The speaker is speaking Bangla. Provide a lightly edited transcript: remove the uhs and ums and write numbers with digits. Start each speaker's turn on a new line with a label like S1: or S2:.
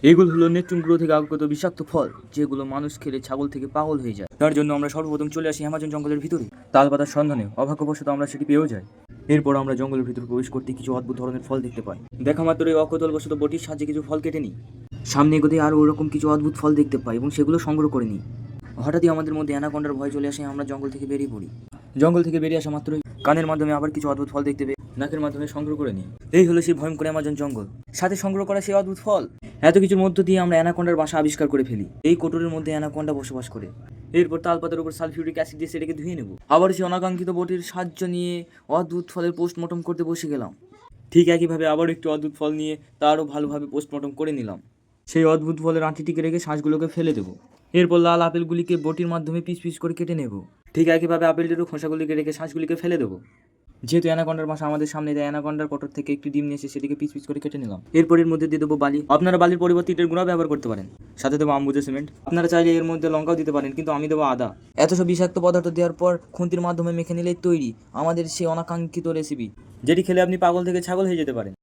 S1: এগুলো হলো নেপচুন গ্রহ থেকে আগত বিষাক্ত ফল, যেগুলো মানুষ খেলে ছাগল থেকে পাগল হয়ে যায়। তার জন্য আমরা সর্বপ্রথম চলে আসি অ্যামাজন জঙ্গলের ভিতরে। তালপাতার সন্ধানে অভাগ্যবশত আমরা সেটি পেয়েও যাই। এরপর আমরা জঙ্গলের ভিতরে প্রবেশ করতে কিছু অদ্ভুত ধরনের ফল দেখতে পাই। দেখা মাত্রই অকৌতলবশত বটির সাহায্যে কিছু ফল কেটে নিই। সামনে এগোতে আরও ওরকম কিছু অদ্ভুত ফল দেখতে পাই এবং সেগুলো সংগ্রহ করে নিই। হঠাৎই আমাদের মধ্যে অ্যানাকন্ডার ভয় চলে আসে, আমরা জঙ্গল থেকে বেরিয়ে পড়ি। জঙ্গল থেকে বেরিয়ে আসা মাত্রই কানের মাধ্যমে আবার কিছু অদ্ভুত ফল দেখতে পেয়ে নাকের মাধ্যমে সংগ্রহ করে নিই। এই হলো সেই ভয়ঙ্কর অ্যামাজন জঙ্গল, সাথে সংগ্রহ করা সেই অদ্ভুত ফল। এত কিছুর মধ্য দিয়ে আমরা অ্যানাকন্ডার বাসা আবিষ্কার করে ফেলি। এই কোটরের মধ্যে অ্যানাকন্ডা বসবাস করে। এরপর তালপাতার উপর সালফিউরিক অ্যাসিড দিয়ে সেটাকে ধুয়ে নেব। আবার সেই অনাকাঙ্ক্ষিত বটির সাহায্য নিয়ে অদ্ভুত ফলের পোস্টমর্টম করতে বসে গেলাম। ঠিক একইভাবে আবার একটু অদ্ভুত ফল নিয়ে তারও ভালোভাবে পোস্টমর্টম করে নিলাম। সেই অদ্ভুত ফলের আঁটিটিকে রেখে শ্বাসগুলোকে ফেলে দেবো। এরপর লাল আপেলগুলিকে বটির মাধ্যমে পিস পিস করে কেটে নেব। ঠিক একইভাবে আপেলটিরও খোসাগুলিকে রেখে শ্বাসগুলিকে ফেলে দেবো। যেহেতু অ্যানাকন্ডার বাসা আমাদের সামনে, তাই অ্যানাকন্ডার কোটর থেকে একটি ডিম নিয়ে এসে সেটিকে পিস পিস করে কেটে নিলাম। এরপর এর মধ্যে দিয়ে দেবো বালি। আপনারা বালির পরিবর্তে ইটের গুঁড়া ব্যবহার করতে পারেন। সাথে দেবো আম্বুজা সিমেন্ট। আপনারা চাইলে এর মধ্যে লঙ্কাও দিতে পারেন, কিন্তু আমি দেবো আদা। এত সব বিষাক্ত পদার্থ দেওয়ার পর খুন্তির মাধ্যমে মেখে নিলেই তৈরি আমাদের সেই অনাকাঙ্ক্ষিত রেসিপি, যেটি খেলে আপনি পাগল থেকে ছাগল হয়ে যেতে পারেন।